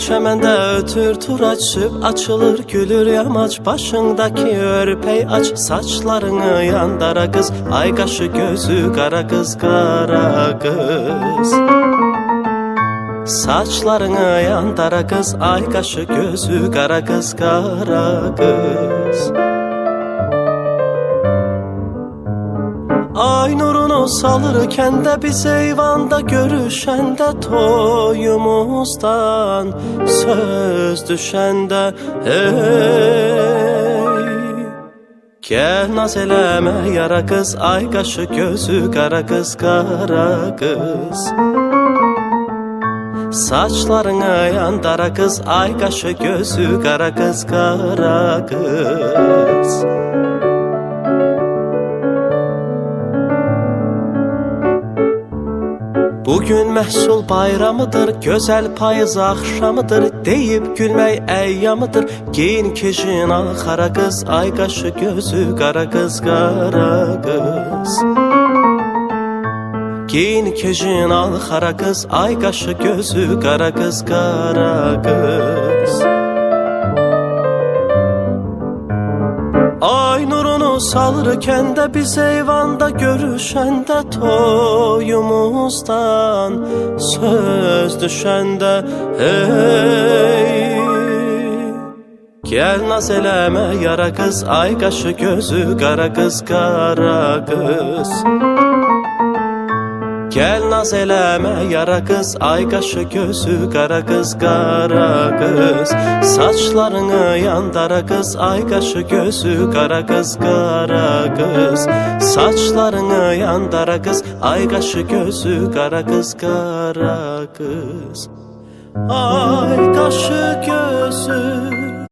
çəməndə ötür turaç, süb açılır gülür yamaç, başındaki örpey aç, saçlarını yandara qız, ay qaşı gözü qara qız, qara qız. Saçlarını yandara qız, ay qaşı gözü qara qız, qara qız. Ay nurunu salır kəndə biz eyvanda görüşəndə, toyumuzdan söz düşəndə, hey. Gəl naz eləmə yara qız, ay qaşı gözü qara qız, qara qız. Saçlarını yandara qız, ay qaşı gözü qara qız, qara qız. Bugün məhsul bayramıdır, gözəl payız axşamıdır, deyib gülmək əyyamıdır, giyin kejin al xara qız, ay qaşı gözü qara qız, qara qız. Giyin kejin al xara qız, ay qaşı gözü qara qız, qara qız. Ay nurunu salır kəndə biz eyvanda görüşəndə, toyumuzdan söz düşəndə, hey. Gəl naz eləmə yara qız, ay qaşı gözü qara qız, qara qız. Gəl naz eləmə yara qız, ay qaşı gözü qara qız, qara qız. Saçlarını yandara qız, ay qaşı gözü qara qız, qara qız. Saçlarını yandara qız, ay qaşı gözü qara qız, qara qız. Ay qaşı gözü